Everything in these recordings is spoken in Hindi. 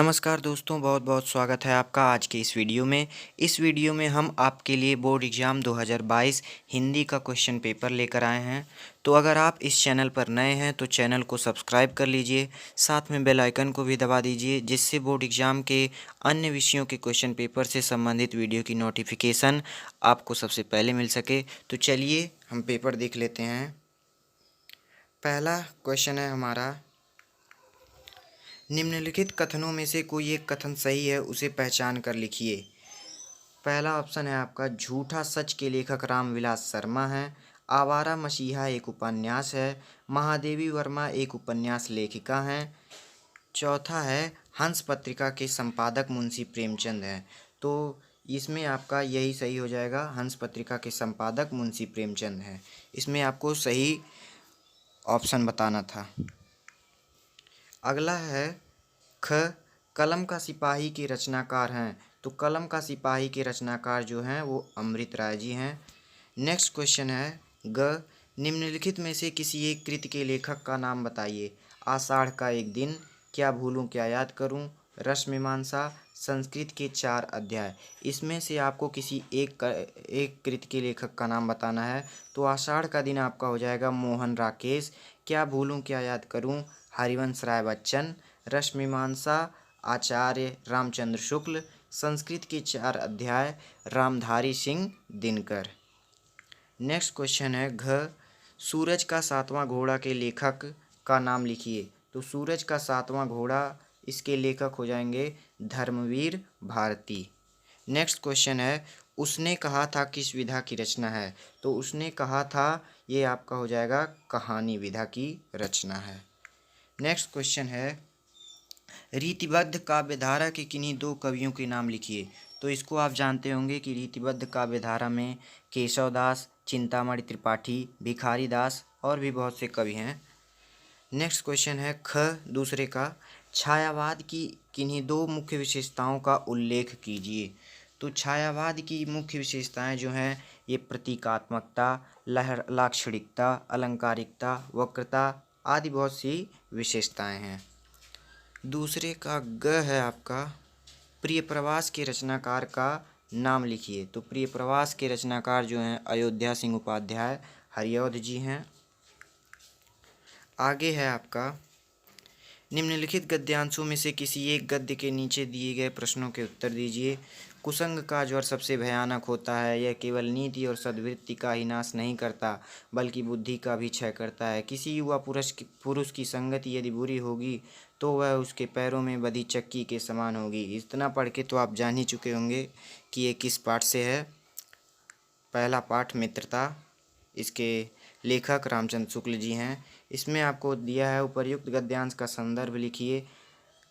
नमस्कार दोस्तों, बहुत बहुत स्वागत है आपका आज के इस वीडियो में। इस वीडियो में हम आपके लिए बोर्ड एग्ज़ाम 2022 हिंदी का क्वेश्चन पेपर लेकर आए हैं। तो अगर आप इस चैनल पर नए हैं तो चैनल को सब्सक्राइब कर लीजिए, साथ में बेल आइकन को भी दबा दीजिए, जिससे बोर्ड एग्ज़ाम के अन्य विषयों के क्वेश्चन पेपर से संबंधित वीडियो की नोटिफिकेशन आपको सबसे पहले मिल सके। तो चलिए हम पेपर देख लेते हैं। पहला क्वेश्चन है हमारा, निम्नलिखित कथनों में से कोई एक कथन सही है, उसे पहचान कर लिखिए। पहला ऑप्शन है आपका, झूठा सच के लेखक रामविलास शर्मा हैं। आवारा मसीहा एक उपन्यास है। महादेवी वर्मा एक उपन्यास लेखिका हैं। चौथा है, हंस पत्रिका के संपादक मुंशी प्रेमचंद हैं। तो इसमें आपका यही सही हो जाएगा, हंस पत्रिका के संपादक मुंशी प्रेमचंद हैं। इसमें आपको सही ऑप्शन बताना था। अगला है ख, कलम का सिपाही के रचनाकार हैं। तो कलम का सिपाही के रचनाकार जो हैं वो अमृत राय जी हैं। नेक्स्ट क्वेश्चन है ग, निम्नलिखित में से किसी एक कृति के लेखक का नाम बताइए। आषाढ़ का एक दिन, क्या भूलूं क्या याद करूं, रसमीमांसा, संस्कृत के 4 अध्याय। इसमें से आपको किसी एक कृति के लेखक का नाम बताना है। तो आषाढ़ का दिन आपका हो जाएगा मोहन राकेश। क्या भूलूं क्या याद करूं, हरिवंश राय बच्चन। रसमीमांसा, आचार्य रामचंद्र शुक्ल। संस्कृत के 4 अध्याय, रामधारी सिंह दिनकर। नेक्स्ट क्वेश्चन है घ, सूरज का 7वां घोड़ा के लेखक का नाम लिखिए। तो सूरज का 7वां घोड़ा, इसके लेखक हो जाएंगे धर्मवीर भारती। नेक्स्ट क्वेश्चन है, उसने कहा था किस विधा की रचना है। तो उसने कहा था, ये आपका हो जाएगा कहानी विधा की रचना है। नेक्स्ट क्वेश्चन है, रीतिबद्ध काव्यधारा के किन्हीं 2 कवियों के नाम लिखिए। तो इसको आप जानते होंगे कि रीतिबद्ध काव्यधारा में केशव दास, चिंतामणि त्रिपाठी, भिखारी दास और भी बहुत से कवि हैं। नेक्स्ट क्वेश्चन है ख, दूसरे का, छायावाद की किन्हीं 2 मुख्य विशेषताओं का उल्लेख कीजिए। तो छायावाद की मुख्य विशेषताएं जो हैं ये प्रतीकात्मकता, लाक्षणिकता, अलंकारिकता, वक्रता आदि बहुत सी विशेषताएं हैं। दूसरे का ग है आपका, प्रिय प्रवास के रचनाकार का नाम लिखिए। तो प्रिय प्रवास के रचनाकार जो हैं अयोध्या सिंह उपाध्याय हरिऔध जी हैं। आगे है आपका, निम्नलिखित गद्यांशों में से किसी एक गद्य के नीचे दिए गए प्रश्नों के उत्तर दीजिए। कुसंग का ज्वर सबसे भयानक होता है, यह केवल नीति और सद्वृत्ति का ही नाश नहीं करता बल्कि बुद्धि का भी क्षय करता है। किसी युवा पुरुष की संगति यदि बुरी होगी तो वह उसके पैरों में बधी चक्की के समान होगी। इतना पढ़ के तो आप जान ही चुके होंगे कि ये किस पाठ से है। पहला पाठ मित्रता, इसके लेखक रामचंद्र शुक्ल जी हैं। इसमें आपको दिया है, उपर्युक्त गद्यांश का संदर्भ लिखिए,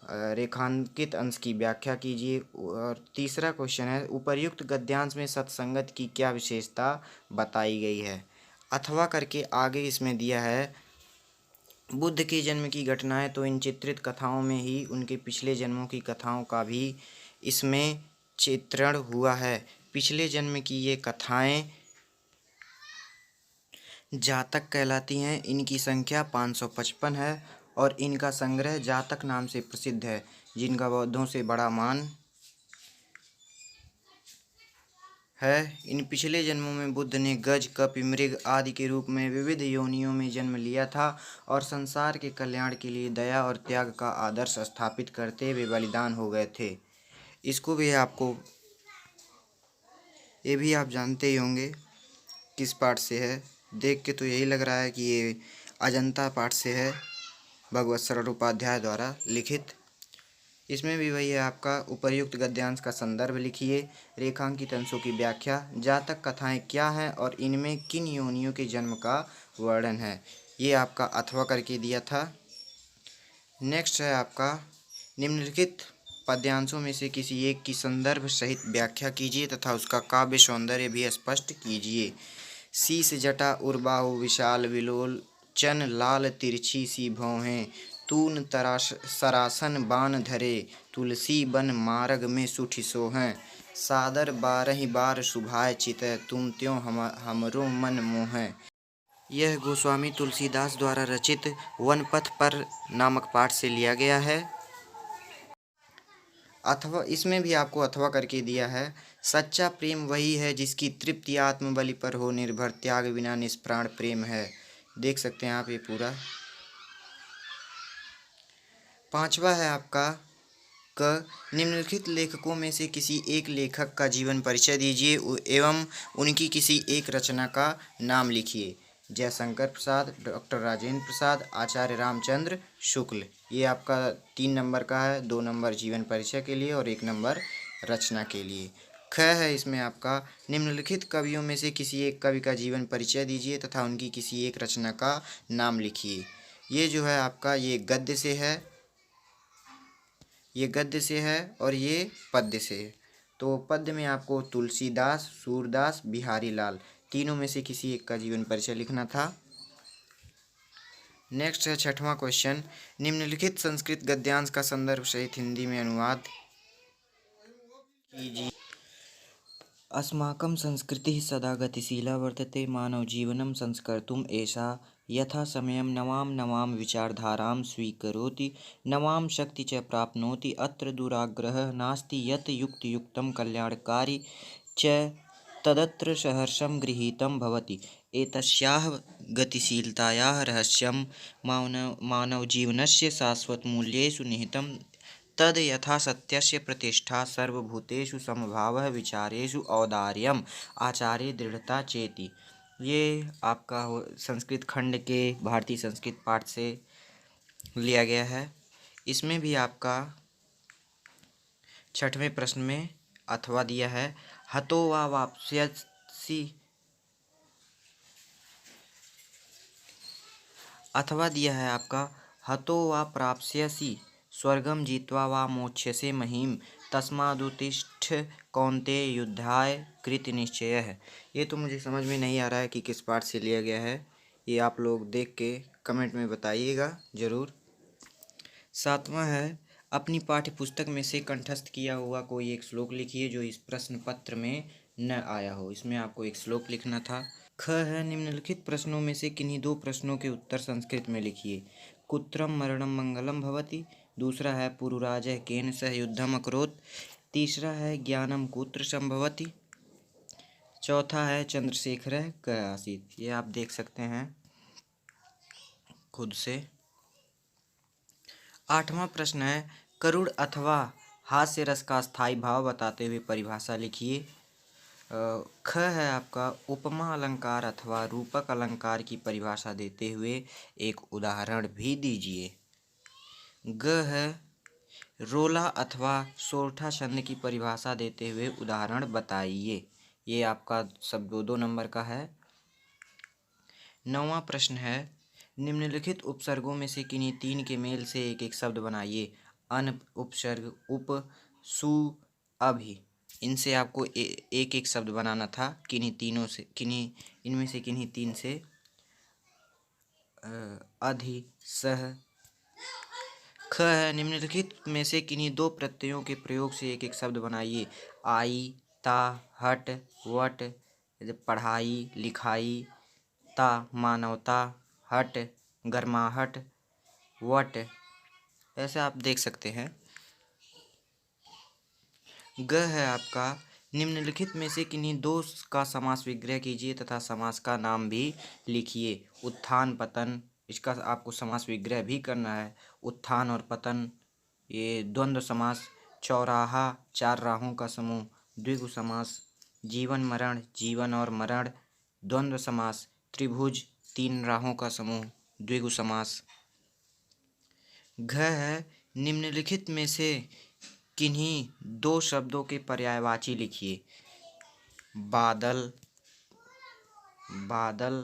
रेखांकित अंश की व्याख्या कीजिए। और तीसरा क्वेश्चन है, उपर्युक्त गद्यांश में सत्संगत की क्या विशेषता बताई गई है। अथवा करके आगे इसमें दिया है, बुद्ध के जन्म की घटनाएं तो इन चित्रित कथाओं में ही उनके पिछले जन्मों की कथाओं का भी इसमें चित्रण हुआ है। पिछले जन्म की ये कथाएं जातक कहलाती हैं। इनकी संख्या 555 है और इनका संग्रह जातक नाम से प्रसिद्ध है, जिनका बौद्धों से बड़ा मान है। इन पिछले जन्मों में बुद्ध ने गज, कप, मृग आदि के रूप में विविध योनियों में जन्म लिया था और संसार के कल्याण के लिए दया और त्याग का आदर्श स्थापित करते हुए बलिदान हो गए थे। इसको भी आपको, ये भी आप जानते ही होंगे किस पाठ से है। देख के तो यही लग रहा है कि ये अजंता पाठ से है, भगवत सरल उपाध्याय द्वारा लिखित। इसमें भी वही है आपका, उपर्युक्त गद्यांश का संदर्भ लिखिए, रेखांकित अंशों की व्याख्या, जातक कथाएं क्या हैं और इनमें किन योनियों के जन्म का वर्णन है। ये आपका अथवा करके दिया था। नेक्स्ट है आपका, निम्नलिखित पद्यांशों में से किसी एक की संदर्भ सहित व्याख्या कीजिए तथा उसका काव्य सौंदर्य भी स्पष्ट कीजिए। शीश जटा उर्बाहु विशाल विलोल, चन लाल तिरछी सी भौहें, तून तराश सरासन बान धरे, तुलसी बन मार्ग में सुठि सोहें, सादर 12 बार शुभाय चितै, तुम त्यों हमरो मन मोहें। यह गोस्वामी तुलसीदास द्वारा रचित वनपथ पर नामक पाठ से लिया गया है। अथवा इसमें भी आपको अथवा करके दिया है। सच्चा प्रेम वही है जिसकी तृप्ति आत्मबलि पर हो निर्भर, त्याग बिना निष्प्राण प्रेम है। देख सकते हैं आप ये पूरा। पांचवा है आपका क, निम्नलिखित लेखकों में से किसी एक लेखक का जीवन परिचय दीजिए एवं उनकी किसी एक रचना का नाम लिखिए। जयशंकर प्रसाद, डॉक्टर राजेंद्र प्रसाद, आचार्य रामचंद्र शुक्ल। ये आपका 3 नंबर का है, 2 नंबर जीवन परिचय के लिए और 1 नंबर रचना के लिए। ख है इसमें आपका, निम्नलिखित कवियों में से किसी एक कवि का जीवन परिचय दीजिए तथा उनकी किसी एक रचना का नाम लिखिए। ये जो है आपका ये गद्य से है, ये गद्य से है और ये पद्य से है। तो पद्य में आपको तुलसीदास, सूरदास, बिहारी लाल तीनों में से किसी एक का जीवन परिचय लिखना था। नेक्स्ट है 6वां क्वेश्चन, निम्नलिखित संस्कृत गद्यांश का संदर्भ सहित हिंदी में अनुवाद कीजिए। अस्माकं संस्कृतिः सदा गतिशीला वर्तते, मानवजीवनं संस्कर्तुम् एषा यथासमयं नवां नवां विचारधारां स्वीकरोति, नवां शक्ति च प्राप्नोति। अत्र दुराग्रहः नास्ति यत् युक्तियुक्तं कल्याणकारी च तदत्र सहर्षं गृहीतं भवति। एतस्याः गतिशीलतायाः रहस्यं मानवजीवनस्य शाश्वतमूल्येषु निहितं। तद् यथा सत्यस्य प्रतिष्ठा, सर्वभूतेषु समभावः, विचारेषु औदार्यम्, आचार्य दृढ़ता चेति। ये आपका संस्कृत खंड के भारतीय संस्कृत पाठ से लिया गया है। इसमें भी आपका 6वें प्रश्न में अथवा दिया है। हतो वा वाप्स्यसि, अथवा दिया है आपका हतो वा प्राप्स्यसि स्वर्गं जित्वा वा मोक्ष्यसे महीम्, तस्मादुत्तिष्ठ कौन्तेय युद्धाय कृतनिश्चयः। ये तो मुझे समझ में नहीं आ रहा है कि किस पाठ से लिया गया है। ये आप लोग देख के कमेंट में बताइएगा ज़रूर। 7वां है, अपनी पाठ्य पुस्तक में से कंठस्थ किया हुआ कोई एक श्लोक लिखिए जो इस प्रश्न पत्र में न आया हो। इसमें आपको एक श्लोक लिखना था। ख है, निम्नलिखित प्रश्नों में से किन्हीं 2 प्रश्नों के उत्तर संस्कृत में लिखिए। कुत्रम मरणम मंगलम भवति। दूसरा है पुरुराजः केन सह युद्धम अकरोत्। तीसरा है ज्ञानम कुत्र संभवति। चौथा है चंद्रशेखरः क आसीत्। ये आप देख सकते हैं खुद से। 8वां प्रश्न है, करुण अथवा हास्य रस का स्थायी भाव बताते हुए परिभाषा लिखिए। ख है आपका, उपमा अलंकार अथवा रूपक अलंकार की परिभाषा देते हुए एक उदाहरण भी दीजिए। ग है, रोला अथवा सोरठा छंद की परिभाषा देते हुए उदाहरण बताइए। ये आपका सब 2-2 नंबर का है। 9वां प्रश्न है, निम्नलिखित उपसर्गों में से किन्हीं 3 के मेल से एक एक शब्द बनाइए। अन, उपसर्ग, उप, सु, अभि। इनसे आपको एक एक शब्द बनाना था। इनमें से किन्हीं 3 से अधि, सह। ख है, निम्नलिखित में से किन्हीं 2 प्रत्ययों के प्रयोग से एक एक शब्द बनाइए। आई, ता, हट, वट। पढ़ाई, लिखाई। ता, मानवता। हट, गर्माहट। वट, ऐसे आप देख सकते हैं। ग है आपका, निम्नलिखित में से किन्हीं 2 का समास विग्रह कीजिए तथा समास का नाम भी लिखिए। उत्थान, पतन। इसका आपको समास विग्रह भी करना है। उत्थान और पतन ये द्वंद्व समास। चौराहा, 4 राहों का समूह, द्विगु समास। जीवन मरण, जीवन और मरण, द्वंद्व समास। त्रिभुज, 3 राहों का समूह, द्विगु समास। घ है, निम्नलिखित में से किन्हीं 2 शब्दों के पर्यायवाची लिखिए। बादल, बादल,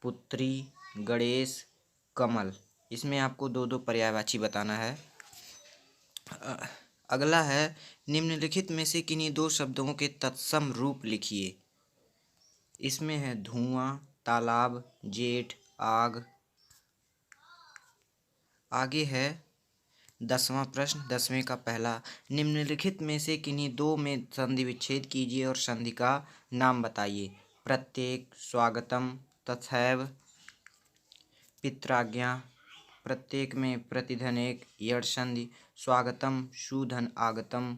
पुत्री, गणेश, कमल। इसमें आपको 2-2 पर्यायवाची बताना है। अगला है, निम्नलिखित में से किन्हीं 2 शब्दों के तत्सम रूप लिखिए। इसमें है धुआं, तालाब, जेठ, आग। आगे है 10वां प्रश्न, 10वें का पहला, निम्नलिखित में से किन्हीं 2 में संधि विच्छेद कीजिए और संधि का नाम बताइए। प्रत्येक, स्वागतम, तथैव, पित्राज्ञा। प्रत्येक में प्रतिधन एक, यड़ संधि। स्वागतम सुधन आगतम,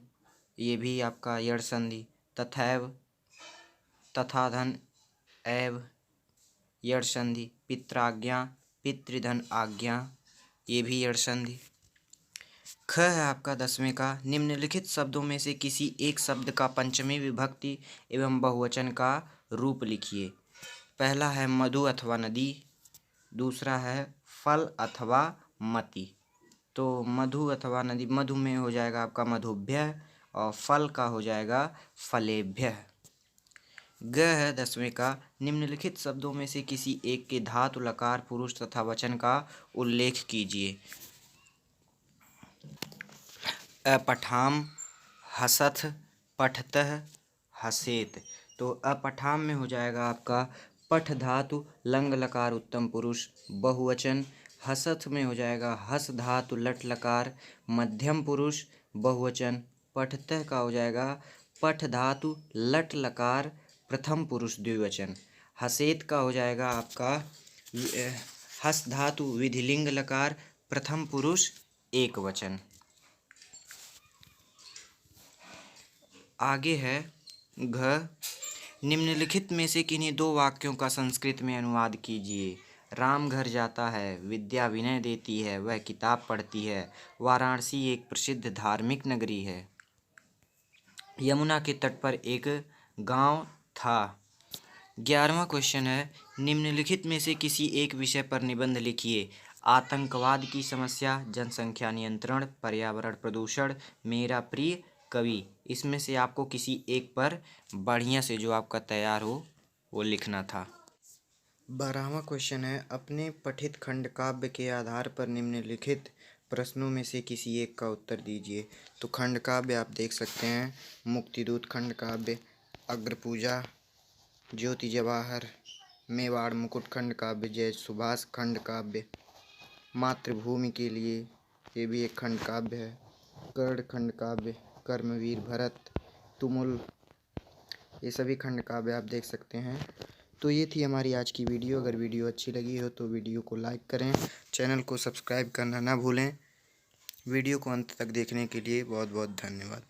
ये भी आपका यड़ संधि। तथैव तथाधन एव, यड़ संधि। पित्राज्ञा पितृधन आज्ञा, ये भी यड़ संधि। ख है आपका 10वें का, निम्नलिखित शब्दों में से किसी एक शब्द का पंचमी विभक्ति एवं बहुवचन का रूप लिखिए। पहला है मधु अथवा नदी, दूसरा है फल अथवा मति। तो मधु अथवा नदी, मधु में हो जाएगा आपका मधुभ्य और फल का हो जाएगा फलेभ्य। ग है 10वें का, निम्नलिखित शब्दों में से किसी एक के धातु लकार पुरुष तथा वचन का उल्लेख कीजिए। अपठाम हसथ पठतः हसेत। तो अपठाम में हो जाएगा आपका पठ धातु लंग लकार उत्तम पुरुष बहुवचन। हसथ में हो जाएगा हस धातु लट लकार मध्यम पुरुष बहुवचन। पठतः का हो जाएगा पठ धातु लट लकार प्रथम पुरुष द्विवचन। हसेत का हो जाएगा आपका हस धातु विधिलिंग लकार प्रथम पुरुष एक वचन। आगे है घ, निम्नलिखित में से किन्हीं दो वाक्यों का संस्कृत में अनुवाद कीजिए। राम घर जाता है, विद्या विनय देती है, वह किताब पढ़ती है, वाराणसी एक प्रसिद्ध धार्मिक नगरी है, यमुना के तट पर एक गांव था। 11वां क्वेश्चन है, निम्नलिखित में से किसी एक विषय पर निबंध लिखिए। आतंकवाद की समस्या, जनसंख्या नियंत्रण, पर्यावरण प्रदूषण, मेरा प्रिय कवि। इसमें से आपको किसी एक पर बढ़िया से जो आपका तैयार हो वो लिखना था। 12वां क्वेश्चन है, अपने पठित खंड काव्य के आधार पर निम्नलिखित प्रश्नों में से किसी एक का उत्तर दीजिए। तो खंड काव्य आप देख सकते हैं, मुक्तिदूत खंड काव्य, अग्रपूजा, ज्योति जवाहर, मेवाड़ मुकुट खंड काव्य, जय सुभाष खंड काव्य, मातृभूमि के लिए ये भी एक खंड काव्य है, कर्ण खंड काव्य, कर्मवीर भरत, तुमुल, ये सभी खंड काव्य आप देख सकते हैं। तो ये थी हमारी आज की वीडियो। अगर वीडियो अच्छी लगी हो तो वीडियो को लाइक करें, चैनल को सब्सक्राइब करना ना भूलें। वीडियो को अंत तक देखने के लिए बहुत बहुत धन्यवाद।